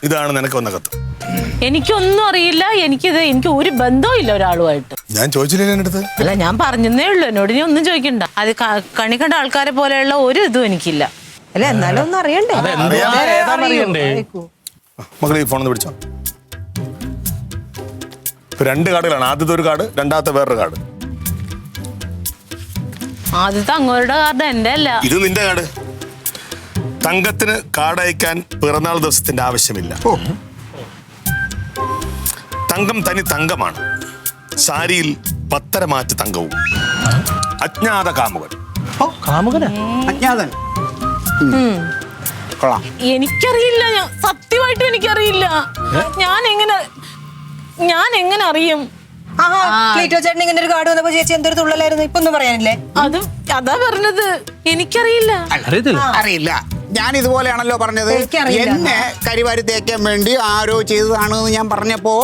ഇതാണ് നിനക്ക് വന്ന കത്ത്. എനിക്കൊന്നും അറിയില്ല. എനിക്ക് ഒരു ബന്ധവും ഇല്ല ഒരാളുമായിട്ട്. ഞാൻ ചോദിച്ചില്ലേ എന്റെ അടുത്ത്? അല്ല, ഞാൻ പറഞ്ഞതേ ഉള്ളൂ. എന്നോട് ഇനി ഒന്നും ചോദിക്കണ്ട. അത് കണി കണ്ട ആൾക്കാരെ പോലെയുള്ള ഒരു ഇതും എനിക്കില്ല. അല്ല, എന്നാലും ഒന്നും അറിയണ്ടേ? മക്കളെ ഈ ഫോൺ പിടിച്ചോ. ഇപ്പൊ 2 കാർഡുകളാണ്. ആദ്യത്തെ ഒരു കാർഡ്, രണ്ടാമത്തെ വേറൊരു കാർഡ്. ആദ്യത്തെ അങ്ങോരുടെ കാർഡ് എന്റെ അല്ല. ഇത് നിന്റെ കാർഡ്. തങ്കത്തിന് കാർഡ് അയക്കാൻ പിറന്നാൾ ദിവസത്തിന്റെ ആവശ്യമില്ല. തങ്കം തനി തങ്കമാണ്. സാരിയിൽ 10 മാറ്റ് തങ്കവും. അജ്ഞാത കാമുകൻ. അജ്ഞാതൻ. എനിക്കറിയില്ല. സത്യമായിട്ടും എനിക്കറിയില്ല. ഞാൻ എങ്ങനെ അറിയും? ക്ലീറ്റോ ചേട്ടൻ ഇങ്ങനെ ഒരു കാർഡ് വന്നപ്പോ ചേച്ചി എന്തൊരു തുള്ളലായിരുന്നു. ഇപ്പൊ ഒന്നും പറയാനില്ലേ? അതാ പറഞ്ഞത്. എനിക്കറിയില്ല. അറിയില്ല. ഞാൻ ഇതുപോലെയാണല്ലോ പറഞ്ഞത്. എന്നെ കരിവാരി തേക്കാൻ വേണ്ടി ആരോ ചെയ്തതാണെന്ന് ഞാൻ പറഞ്ഞപ്പോ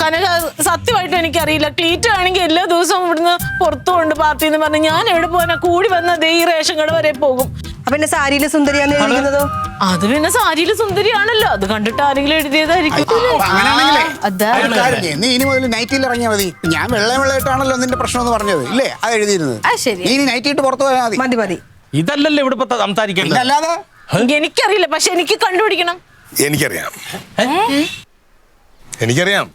കനക, സത്യമായിട്ടും എനിക്കറിയില്ല. ക്ലീറ്റോ ആണെങ്കിൽ എല്ലാ ദിവസവും ഇവിടുന്ന് പുറത്തു കൊണ്ട് പാർട്ടിന്ന് പറഞ്ഞ് ഞാൻ എവിടെ പോകാനാ? കൂടി വന്ന ഈ റേഷൻ കട വരെ പോകും. അപ്പൊ എന്റെ സാരിയില് സുന്ദരിയാന്ന് എഴുതിക്കുന്നതോ? അത് പിന്നെ സാരിയില് സുന്ദരിയാണല്ലോ. അത് കണ്ടിട്ട് ആരെങ്കിലും എഴുതിയതായിരിക്കും. അങ്ങനെയാണെങ്കിലേ നീ ഇനി മുതൽ നൈറ്റിൽ ഇറങ്ങിയാൽ മതി. ഞാൻ വെള്ളയിട്ടാണല്ലോ നിന്റെ പ്രശ്നം എന്ന് പറഞ്ഞത് ഇല്ലേ? അത് എഴുതിയിരുന്നത്. നീ ഇനി നൈറ്റ് ഇട്ട് പുറത്തു പോയാൽ മതി. മതി. ഇതല്ലല്ലോ ഇവിടെ സംസാരിക്കേണ്ടത്. അല്ലാതെ എനിക്കറിയില്ല. പക്ഷെ എനിക്ക് കണ്ടുപിടിക്കണം. എനിക്കറിയാം.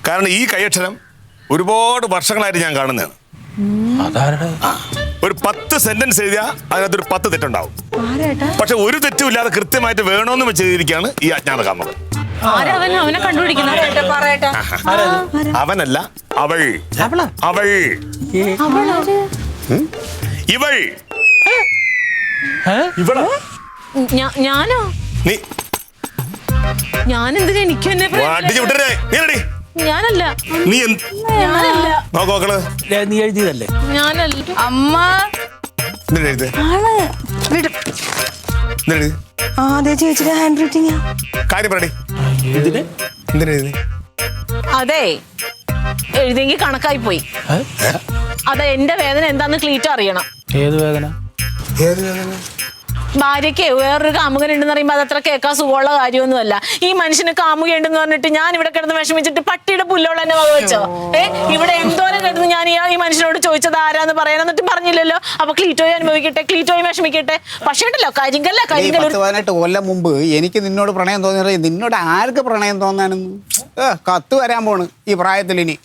കാരണം ഈ കൈയക്ഷരം ഒരുപാട് വർഷങ്ങളായിട്ട് ഞാൻ കാണുന്നതാണ്. ഒരു 10 സെന്റൻസ് എഴുതിയാൽ അതിനകത്തൊരു 10 തെറ്റുണ്ടാവും. പക്ഷെ ഒരു തെറ്റും ഇല്ലാതെ കൃത്യമായിട്ട് വേണമെന്ന് വെച്ച് എഴുതിയിരിക്കുകയാണ് ഈ അജ്ഞാത കാമുകൻ. അവനെ കണ്ടുപിടിക്കണം. അവനല്ല, അവൾ. അവൾ. ഇവൾ. ഞാനോ? നീ ഞാനെന്തിനാ? എനിക്ക് തന്നെ ഞാനല്ല. നീ ഞാനല്ല. നോക്കോക്കള്, നീ എഴുതിയതല്ലേ? ഞാനല്ല. അമ്മ ചേച്ചിയുടെ ഹാൻഡ് റൈറ്റിംഗ്. കാര്യം പറയടി. അതെ, എഴുതിയെങ്കിൽ കണക്കായി പോയി. അതെ, എന്റെ വേദന എന്താന്ന് ക്ലീറ്റോ അറിയണം. ഏത് വേദന? ഭാര്യയ്ക്ക് വേറൊരു കാമുകൻ ഉണ്ടെന്ന് പറയുമ്പോൾ അതത്ര കേൾക്കാൻ സുഖമുള്ള കാര്യമൊന്നുമല്ല. ഈ മനുഷ്യന് കാമുകയുണ്ടെന്ന് പറഞ്ഞിട്ട് ഞാൻ ഇവിടെ കിടന്ന് വിഷമിച്ചിട്ട് പട്ടിയുടെ പുല്ലോളം എന്നെ വകവെച്ചോ? ഇവിടെ എന്തോരം കിടന്ന് ഞാൻ ഈ മനുഷ്യനോട് ചോദിച്ചത് ആരാന്ന് പറയാൻ, എന്നിട്ട് പറഞ്ഞില്ലല്ലോ. അപ്പൊ ക്ലീറ്റോയെ അനുഭവിക്കട്ടെ, ക്ലീറ്റോയെ വിഷമിക്കട്ടെ. പക്ഷേ ഉണ്ടല്ലോ, കരിങ്കല്ല. 18 കൊല്ലം മുമ്പ് എനിക്ക് നിന്നോട് പ്രണയം തോന്നിയത് നിന്നോട് ആർക്ക് പ്രണയം തോന്നാനെന്ന് കത്ത് വരാൻ പോണ് ഈ പ്രായത്തിൽ. ഇനി